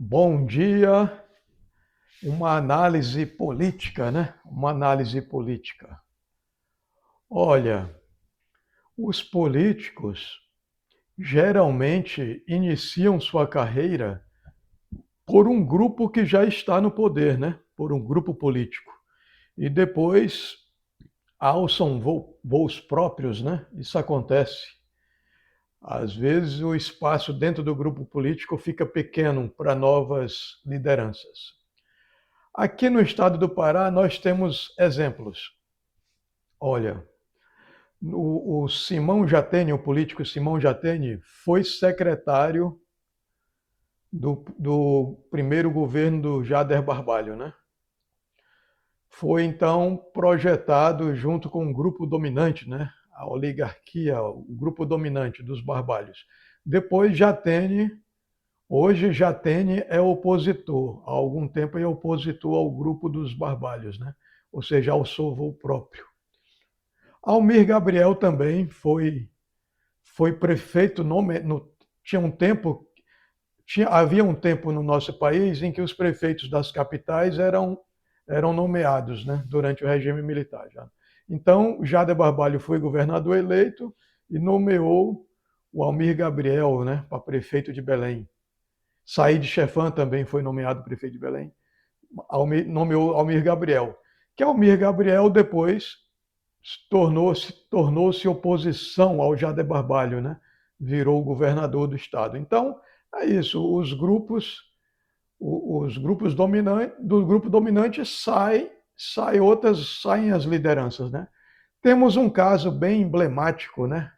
Bom dia, uma análise política, né? Uma análise política. Olha, os políticos geralmente iniciam sua carreira por um grupo que já está no poder, né? Por um grupo político. E depois alçam voos próprios, né? Isso acontece. Às vezes o espaço dentro do grupo político fica pequeno para novas lideranças. Aqui no estado do Pará, nós temos exemplos. Olha, o Simão Jatene, o político Simão Jatene, foi secretário do primeiro governo do Jader Barbalho, né? Foi então projetado junto com o grupo dominante, né? A oligarquia, o grupo dominante dos Barbalhos. Depois Jatene, hoje Jatene é opositor, há algum tempo é opositor ao grupo dos Barbalhos, né? Ou seja, ao voo próprio. Almir Gabriel também foi prefeito tinha um tempo havia um tempo no nosso país em que os prefeitos das capitais eram nomeados, né, durante o regime militar já. Então, Jader Barbalho foi governador eleito e nomeou o Almir Gabriel, né, para prefeito de Belém. Said Chefan também foi nomeado prefeito de Belém. Nomeou Almir Gabriel. Que Almir Gabriel depois tornou-se oposição ao Jader Barbalho, né? Virou governador do estado. Então, é isso, os grupos dominantes, do grupo dominante saem as lideranças, né? Temos um caso bem emblemático, né?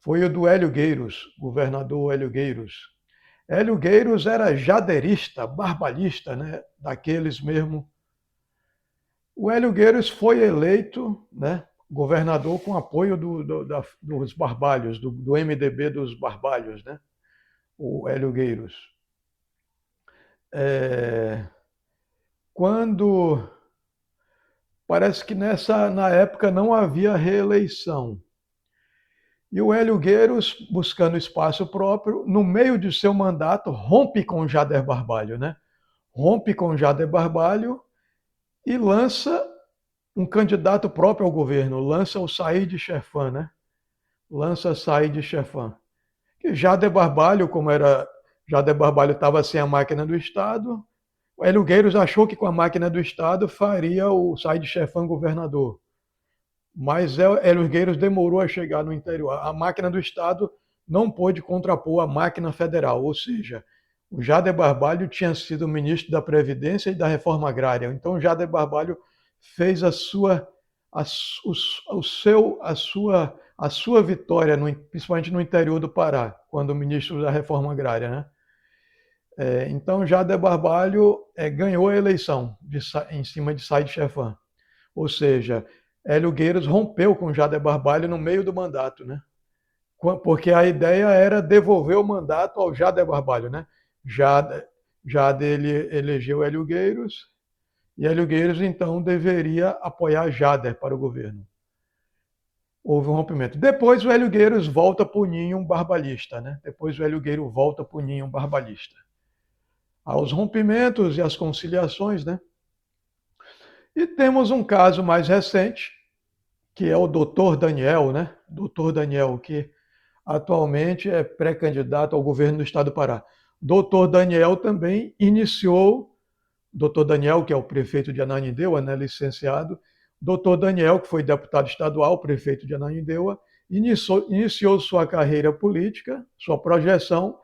Foi o do Hélio Gueiros, governador Hélio Gueiros. Hélio Gueiros era jaderista, barbalhista, né? Daqueles mesmo. O Hélio Gueiros foi eleito, né, governador com apoio dos Barbalhos, do MDB dos Barbalhos, né, o Hélio Gueiros. É, quando parece que na época não havia reeleição. E o Hélio Gueiros, buscando espaço próprio, no meio de seu mandato, rompe com Jader Barbalho, né? Rompe com Jader Barbalho e lança um candidato próprio ao governo, lança o Said Chefan, né? Lança Said Chefan. Que Jader Barbalho, Jader Barbalho estava sem a máquina do Estado, o Hélio Gueiros achou que com a máquina do Estado faria o Said Chefan governador. Mas Hélio Gueiros demorou a chegar no interior. A máquina do Estado não pôde contrapor a máquina federal, ou seja, o Jader Barbalho tinha sido ministro da Previdência e da Reforma Agrária. Então, Jader Barbalho fez a sua vitória, principalmente no interior do Pará, quando ministro da Reforma Agrária, né? Então, Jader Barbalho ganhou a eleição em cima de Said Chefan. Ou seja, Hélio Gueiros rompeu com Jader Barbalho no meio do mandato, né? Porque a ideia era devolver o mandato ao Jader Barbalho, né? Jader ele elegeu Hélio Gueiros e Hélio Gueiros então deveria apoiar Jader para o governo. Houve um rompimento. Depois o Hélio Gueiros volta para o ninho barbalhista, né? Depois o Hélio Gueiros volta para o ninho barbalhista. Aos rompimentos e às conciliações, né? E temos um caso mais recente, que é o doutor Daniel, né? Doutor Daniel, que atualmente é pré-candidato ao governo do estado do Pará. Doutor Daniel também iniciou, doutor Daniel, que é o prefeito de Ananindeua, né, licenciado, doutor Daniel, que foi deputado estadual, prefeito de Ananindeua, iniciou sua carreira política, sua projeção,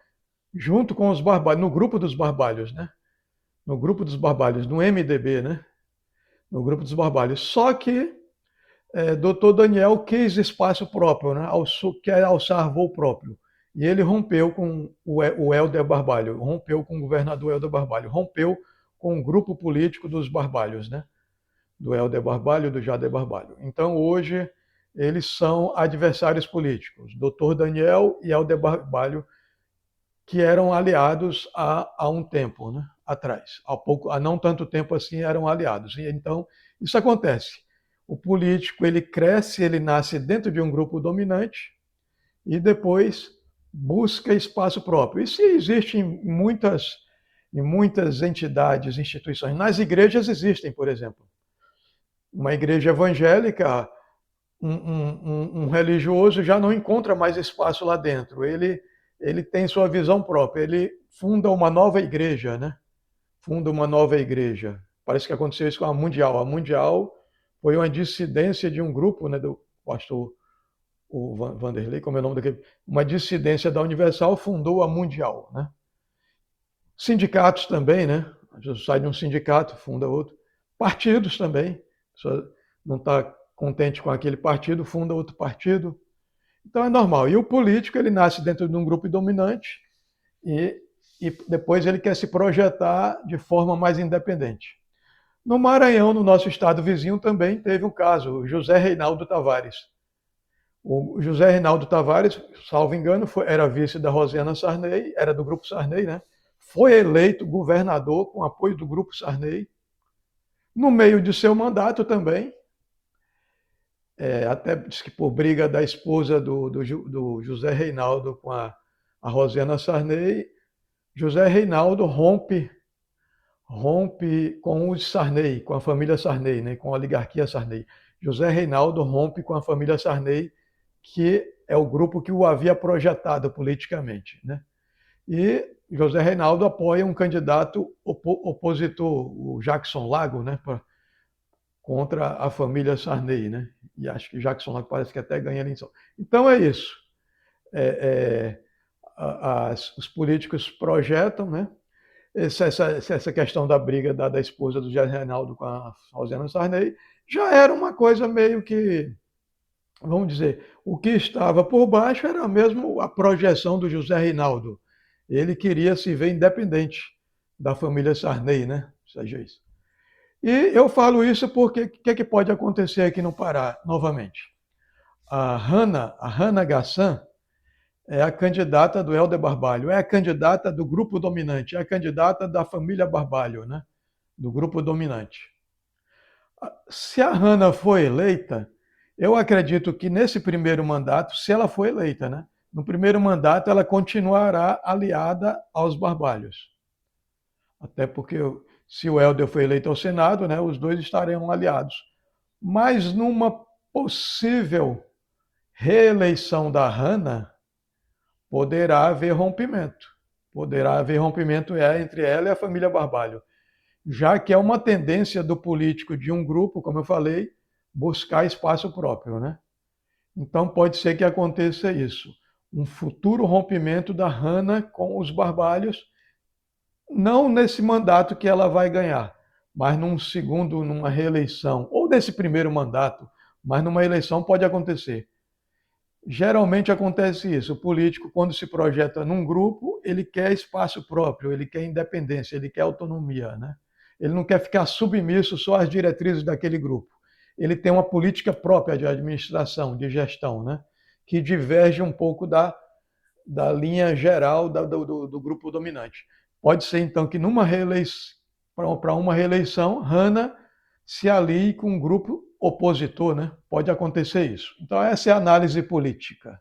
junto com os Barbalhos, no grupo dos Barbalhos, né? No grupo dos Barbalhos, no MDB, né? No grupo dos Barbalhos. Só que doutor Daniel quis espaço próprio, né? Quer alçar voo próprio. E ele rompeu com o Helder Barbalho, rompeu com o governador Helder Barbalho, rompeu com o grupo político dos Barbalhos, né? Do Helder Barbalho e do Jader Barbalho. Então, hoje, eles são adversários políticos, doutor Daniel e Helder Barbalho, que eram aliados há um tempo, né? Atrás. Há não tanto tempo assim eram aliados. E então, isso acontece. O político, ele cresce, ele nasce dentro de um grupo dominante e depois busca espaço próprio. Isso existe em em muitas entidades, instituições. Nas igrejas existem, por exemplo. Uma igreja evangélica, um religioso já não encontra mais espaço lá dentro. Ele tem sua visão própria. Ele funda uma nova igreja, né? Funda uma nova igreja. Parece que aconteceu isso com a Mundial. A Mundial foi uma dissidência de um grupo, né, do pastor Vanderlei, como é o nome daquele, uma dissidência da Universal, fundou a Mundial, né? Sindicatos também, né? A gente sai de um sindicato, funda outro. Partidos também. Só não está contente com aquele partido, funda outro partido. Então é normal. E o político, ele nasce dentro de um grupo dominante e, e depois ele quer se projetar de forma mais independente. No Maranhão, no nosso estado vizinho, também teve um caso, o José Reinaldo Tavares. O José Reinaldo Tavares, salvo engano, era vice da Rosiana Sarney, era do Grupo Sarney, né? Foi eleito governador com apoio do Grupo Sarney. No meio de seu mandato também, até diz que por briga da esposa do José Reinaldo com a Rosiana Sarney, José Reinaldo rompe com os Sarney, com a família Sarney, né? Com a oligarquia Sarney. José Reinaldo rompe com a família Sarney, que é o grupo que o havia projetado politicamente, né? E José Reinaldo apoia um candidato opositor, o Jackson Lago, né, contra a família Sarney, né? E acho que Jackson Lago parece que até ganha a eleição. Então é isso. Os políticos projetam, né? Essa questão da briga da esposa do José Reinaldo com a Rosiana Sarney já era uma coisa meio que, vamos dizer, o que estava por baixo era mesmo a projeção do José Reinaldo. Ele queria se ver independente da família Sarney, né? Seja isso. E eu falo isso porque o que pode acontecer aqui no Pará, novamente? A Hannah Gassan, é a candidata do Helder Barbalho, é a candidata do grupo dominante, é a candidata da família Barbalho, né? Do grupo dominante. Se a Hannah for eleita, eu acredito que nesse primeiro mandato, se ela for eleita, né? No primeiro mandato, ela continuará aliada aos Barbalhos. Até porque se o Helder for eleito ao Senado, né, os dois estarão aliados. Mas numa possível reeleição da Hannah, poderá haver rompimento. Poderá haver rompimento entre ela e a família Barbalho, já que é uma tendência do político de um grupo, como eu falei, buscar espaço próprio, né? Então pode ser que aconteça isso, um futuro rompimento da Hannah com os Barbalhos, não nesse mandato que ela vai ganhar, mas num segundo, numa reeleição, ou nesse primeiro mandato, mas numa eleição pode acontecer. Geralmente acontece isso. O político, quando se projeta num grupo, ele quer espaço próprio, ele quer independência, ele quer autonomia, né? Ele não quer ficar submisso só às diretrizes daquele grupo. Ele tem uma política própria de administração, de gestão, né? Que diverge um pouco da linha geral do grupo dominante. Pode ser, então, que numa reeleição, para uma reeleição, Hannah se alie com um grupo opositor, né? Pode acontecer isso. Então, essa é a análise política.